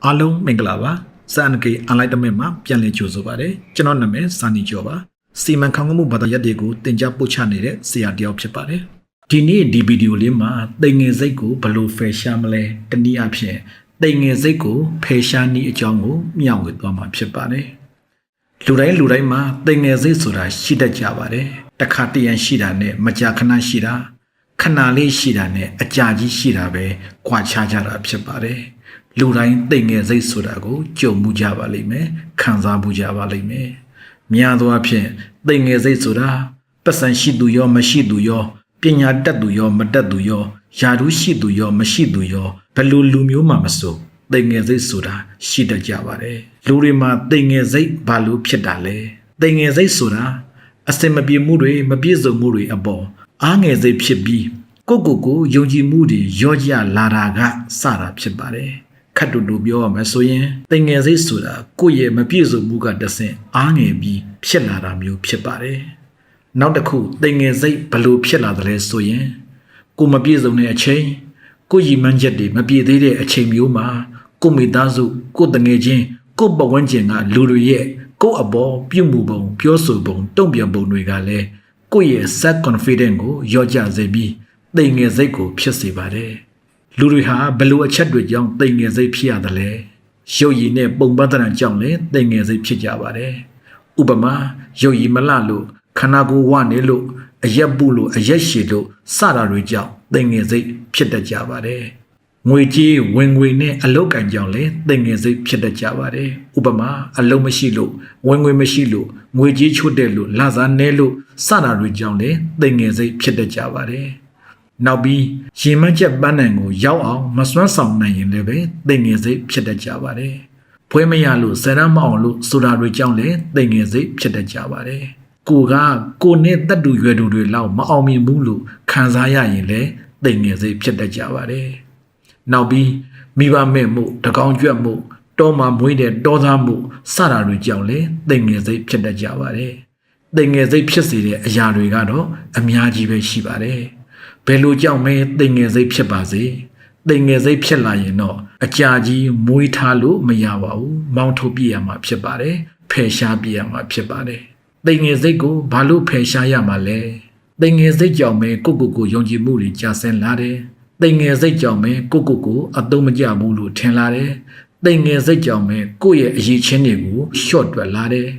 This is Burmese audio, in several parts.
အားလုံးမင်္ဂလာပါစံကေအန်လိုက်တမင်မှာပြန်လည်ကြိုဆိုပါရစေကျွန်တော်နာမည်စာနီကျော်ပါစီမံခန့်ခွဲမှုဘာသာရပ်တွေကိုတင် जा ပို့ချနေတဲ့ဆရာတယောက်ဖြစ်ပါတယ်ဒီနေ့ဒီဗီဒီယိုလေးမှာတိမ်ငယ်စိတ်ကိုဘယ်လိုဖယ်ရှားမလဲတနည်းအားဖြင့်တိမ်ငယ်စိတ်ကိုဖယ်ရှားနည်းအကြောင်းကိုမျှဝေသွားမှာဖြစ်ပါတယ်လူတိုင်းမှာတိမ်ငယ်စိတ်ဆိုတာရှိတတ်ကြပါတယ်တခါတရံရှိတာနဲ့မကြာခဏရှိတာခဏလေးရှိတာနဲ့အကြာကြီးရှိတာပဲခွာခြားကြတာဖြစ်ပါတယ်လူတိုင်းတိမ်ငယ်စိတ်ဆိုတာကိုကြုံမှုကြပါလိမ့်မယ်ခံစားမှုကြပါလိမ့်မယ်များသောအားဖြင့်တိမ်ငယ်စိတ်ဆိုတာပတ်စံရှိသူရောမရှိသူရောပညာတတ်သူရောမတတ်သူရောယာရုရှိသူရောမရှိသူရောဘယ်လိုလူမျိုးမှမဆိုတိမ်ငယ်စိတ်ဆိုတာရှိတတ်ကြပါတယ်လူတွေမှာတိမ်ငယ်စိတ်ဘာလို့ဖြစ်တာလဲတိမ်ငယ်စိတ်ဆိုတာအစင်မပြေမှုတွေမပြည့်စုံမှုတွေအပေါ်အားငယ်စိတ်ဖြစ်ပြီးကိုယုံကြည်မှုတွေရော့ကျလာတာကစတာဖြစ်ပါတယ်ခတ်တူတူပြောရမယ်ဆိုရင်တိမ်ငယ်စိတ်ဆိုတာကိုယ့်ရဲ့မပြည့်စုံမှုကတဆင့်အားငယ်ပြီးဖြစ်လာတာမျိုးဖြစ်ပါတယ်နောက်တစ်ခုတိမ်ငယ်စိတ်ဘလို့ဖြစ်လာတယ်လဲဆိုရင်ကိုမပြည့်စုံတဲ့အချိန်ကိုရည်မှန်းချက်တွေမပြည့်သေးတဲ့အချိန်မျိုးမှာကိုမိသားစုကိုတငယ်ချင်းကိုပတ်ဝန်းကျင်ကလူတွေရဲ့ကိုအပေါ်ပြုမှုပုံပြောဆိုပုံတုံ့ပြန်ပုံတွေကလည်းကိုရဲ့ self confidence ကိုရော့ကျစေပြီးတိမ်ငယ်စိတ်ကိုဖြစ်စေပါတယ်လူတွေဟာဘလို့အချက်တွေကြောင့်တိမ်ငယ်စိတ်ဖြစ်ရတယ်လဲရုပ်ရည်နဲ့ပုံပန်းတရံကြောင့်လည်းတိမ်ငယ်စိတ်ဖြစ်ကြပါတယ်ဥပမာရုပ်ရည်မလှလို့ခန္ဓာကိုယ်ဝနေလို့အရက်ပုလို့အရက်ရှည်လို့စတာတွေကြောင့်တိမ်ငယ်စိတ်ဖြစ်တတ်ကြပါတယ်ငွေကြေးဝင်ငွေနဲ့အလုတ်ကန်ကြောင့်လည်းတိမ်ငယ်စိတ်ဖြစ်တတ်ကြပါတယ်ဥပမာအလုတ်မရှိလို့ဝင်ငွေမရှိလို့ငွေကြေးချွတ်တဲ့လို့လစားနဲလို့စတာတွေကြောင့်လည်းတိမ်ငယ်စိတ်ဖြစ်တတ်ကြပါတယ်နောက်ပြီးရင်မချက်ပန်းနိုင်ကိုရောက်အောင်မစွမ်းဆောင်နိုင်ရင်လည်းပဲတိမ်ငယ်စိတ်ဖြစ်တတ်ကြပါတယ်ဖွဲမရလို့ဇရမ်းမအောင်လို့ဆိုတာတွေကြောင့်လည်းတိမ်ငယ်စိတ်ဖြစ်တတ်ကြပါတယ်ကိုနဲ့တတ်တူရွယ်တူတွေလောက်မအောင်မြင်ဘူးလို့ခံစားရရင်လည်းတိမ်ငယ်စိတ်ဖြစ်တတ်ကြပါတယ်နောက်ပြီးမိဘမဲ့မှုတကောင်ကြွက်မှုတောမှာမွေးတဲ့တောသားမှုစတာတွေကြောင့်လည်းတိမ်ငယ်စိတ်ဖြစ်တတ်ကြပါတယ်တိမ်ငယ်စိတ်ဖြစ်စေတဲ့အရာတွေကတော့အများကြီးပဲရှိပါတယ်ဘယ်လိုကြောင့်မဲတိမ်ငယ်စိတ်ဖြစ်ပါစေတိမ်ငယ်စိတ်ဖြစ်လာရင်တော့အကြာကြီးမွေးထားလို့မရပါဘူးမောင်းထုတ်ပြရမှာဖြစ်ပါတယ်ဖယ်ရှားပြရမှာဖြစ်ပါတယ်တိမ်ငယ်စိတ်ကိုဘာလို့ဖယ်ရှားရမှာလဲတိမ်ငယ်စိတ်ကြောင့်မဲကိုယုံကြည်မှုတွေကျဆင်းလာတယ်တိမ်ငယ်စိတ်ကြောင့်မဲကိုအသုံးမကျဘူးလို့ထင်လာတယ်တိမ်ငယ်စိတ်ကြောင့်မဲကိုယ့်ရဲ့အရေးချင်းတွေကိုရှော့တွက်လာတယ်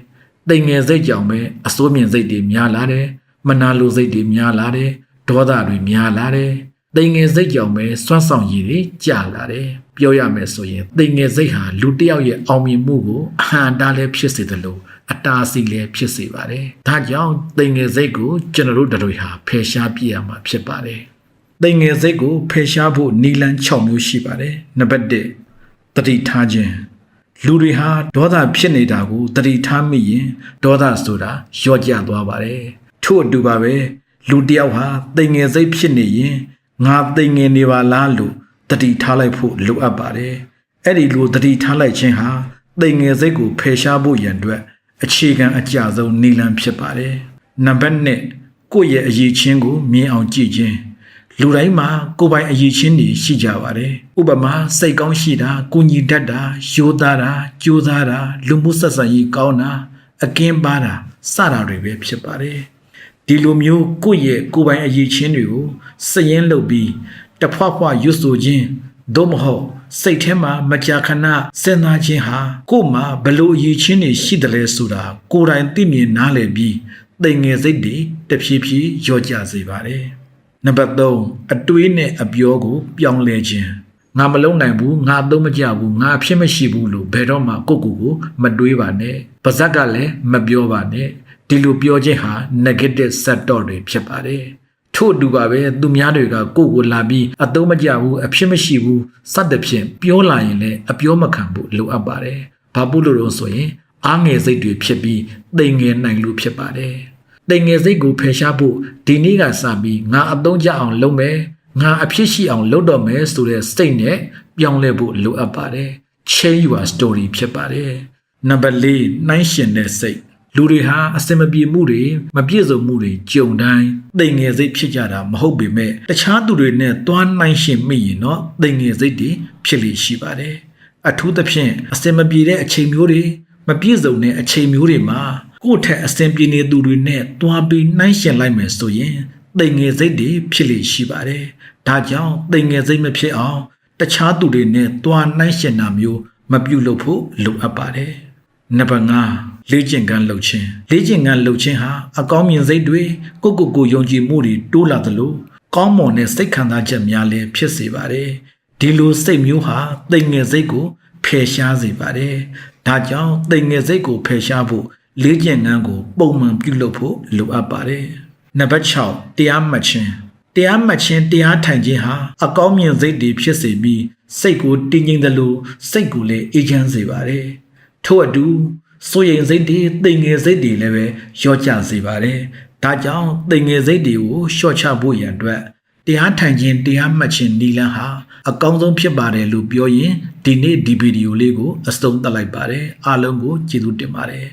တိမ်ငယ်စိတ်ကြောင့်မဲအစိုးမြင်စိတ်တွေများလာတယ်မနာလိုစိတ်တွေများလာတယ်ဒေါသတွေများလာတယ်တိမ်ငယ်စိတ်ကြောင့်ပဲစွမ်းဆောင်ရည်တွေကျလာတယ်ပြောရမယ်ဆိုရင်တိမ်ငယ်စိတ်ဟာလူတစ်ယောက်ရဲ့အောင်မြင်မှုကိုအဟန့်တားလည်းဖြစ်စေတယ်လို့အတားအဆီးလည်းဖြစ်စေပါတယ်ဒါကြောင့်တိမ်ငယ်စိတ်ကိုကျွန်တော်တို့တွေဟာဖယ်ရှားပြရမှာဖြစ်ပါတယ်တိမ်ငယ်စိတ်ကိုဖယ်ရှားဖို့နည်းလမ်း6မျိုးရှိပါတယ်နံပါတ်1တတိထားခြင်းလူတွေဟာဒေါသဖြစ်နေတာကိုတတိထားမိရင်ဒေါသဆိုတာလျော့ကျသွားပါတယ်ထို့အတူပါပဲလူတယောက်ဟာတိမ်ငယ်စိတ်ဖြစ်နေရင်ငါတိမ်ငယ်နေပါလားလို့တတိထားလိုက်ဖို့လိုအပ်ပါတယ်အဲ့ဒီလိုတတိထားလိုက်ခြင်းဟာတိမ်ငယ်စိတ်ကိုဖယ်ရှားဖို့ရန်အတွက်အခြေခံအကျဆုံးနည်းလမ်းဖြစ်ပါတယ်နံပါတ်2ကိုယ့်ရဲ့အရေးချင်းကိုမြင်အောင်ကြည့်ခြင်းလူတိုင်းမှာကိုယ်ပိုင်အရေးချင်းတွေရှိကြပါတယ်ဥပမာစိတ်ကောင်းရှိတာကိုညီတတ်တာရိုးသားတာကြိုးစားတာလူမှုဆက်ဆံရေးကောင်းတာအကင်းပါတာစတာတွေပဲဖြစ်ပါတယ်ဒီလိုမျိုးကိုယ့်ရဲ့ကိုယ်ပိုင်အရေးချင်းတွေကိုစည်ရင်းလုပ်ပြီးတဖွာဖွာရွတ်ဆိုခြင်းသို့မဟုတ်စိတ်ထဲမှာမကြာခဏစဉ်းစားခြင်းဟာကိုယ်မှာဘလို့အရေးချင်းတွေရှိတယ်လဲဆိုတာကိုယ်တိုင်သိမြင်နားလည်ပြီးတိမ်ငယ်စိတ်တွေတဖြည်းဖြည်းလျော့ကျစေပါတယ်နံပါတ်3အတွေးနဲ့အပြောကိုပြောင်းလဲခြင်းငါမလုံးနိုင်ဘူးငါသုံးမကြဘူးငါအဖြစ်မရှိဘူးလို့ဘယ်တော့မှကိုယ့်မတွေးပါနဲ့ပါဇက်ကလည်းမပြောပါနဲ့ဒီလိုပြောခြင်းဟာ negative set-off တွေဖြစ်ပါတယ်ထို့အတူပါပဲသူများတွေကကိုလာပြီးအသုံးမကျဘူးအဖြစ်မရှိဘူးစသဖြင့်ပြောလာရင်လည်းအပြောမခံဘူးလိုအပ်ပါတယ်ဘာလို့လို့ဆိုရင်အားငယ်စိတ်တွေဖြစ်ပြီးတိမ်ငယ်နိုင်လို့ဖြစ်ပါတယ်တိမ်ငယ်စိတ်ကိုဖယ်ရှားဖို့ဒီနေ့ကစပြီးငါအသုံးကျအောင်လုပ်မယ်ငါအဖြစ်ရှိအောင်လုပ်တော့မယ်ဆိုတဲ့စိတ်နဲ့ပြောင်းလဲဖို့လိုအပ်ပါတယ် change your story ဖြစ်ပါတယ်နံပါတ်4နှိုင်းရှင်တဲ့စိတ်လူတွေဟာအစင်မပြေမှုတွေမပြည့်စုံမှုတွေကြုံတိုင်းတိမ်ငယ်စိတ်ဖြစ်ကြတာမဟုတ်ပေမဲ့တခြားသူတွေနဲ့တွားနှိုင်းရှင်မိရင်တော့တိမ်ငယ်စိတ်တွေဖြစ်လိရှိပါတယ် အထူးသဖြင့်အစင်မပြေတဲ့အချိန်မျိုးတွေမပြည့်စုံတဲ့အချိန်မျိုးတွေမှာကိုယ့်ထက်အစင်ပြေနေသူတွေနဲ့တွားပြီးနှိုင်းယှဉ်လိုက်မယ်ဆိုရင်တိမ်ငယ်စိတ်တွေဖြစ်လေရှိပါတယ်။ဒါကြောင့်တိမ်ငယ်စိတ်မဖြစ်အောင်တခြားသူတွေနဲ့တွားနှိုင်းယှဉ်တာမျိုးမပြုလုပ်ဖို့လိုအပ်ပါတယ်။နံပါတ်5လေ့ကျင့်ခန်းလုပ်ခြင်းလေ့ကျင့်ခန်းလုပ်ခြင်းဟာအကောင်းမြင်စိတ်တွေကိုယုံကြည်မှုတွေတိုးလာသလိုကောင်းမွန်တဲ့စိတ်ခံစားချက်များလည်းဖြစ်စေပါတယ်။ဒီလိုစိတ်မျိုးဟာတိမ်ငယ်စိတ်ကိုဖယ်ရှားစေပါတယ်။ဒါကြောင့်တိမ်ငယ်စိတ်ကိုဖယ်ရှားဖို့လေ့ကျင့်ခန်းကိုပုံမှန်ပြုလုပ်ဖို့လိုအပ်ပါတယ်။နံပါတ်6တရားမှတ်ခြင်းတရားထိုင်ခြင်းဟာအကောင်းမြင်စိတ်တွေဖြစ်စေပြီးစိတ်ကိုတည်ငြိမ်သလိုစိတ်ကိုလည်းအေးချမ်းစေပါတယ်။ထို့အတူစိုးရိမ်စိတ်တွေတိမ်ငယ်စိတ်တွေလည်းပဲလျော့ကျစေပါတယ်။ဒါကြောင့်တိမ်ငယ်စိတ်တွေကိုလျှော့ချဖို့ရန်အတွက်တရားထိုင်ခြင်းတရားမှတ်ခြင်းနည်းလမ်းဟာအကောင်းဆုံးဖြစ်ပါတယ်လို့ပြောရင်ဒီနေ့ဒီဗီဒီယိုလေးကိုအဆုံးသတ်လိုက်ပါတယ်အားလုံးကိုကျေးဇူးတင်ပါတယ်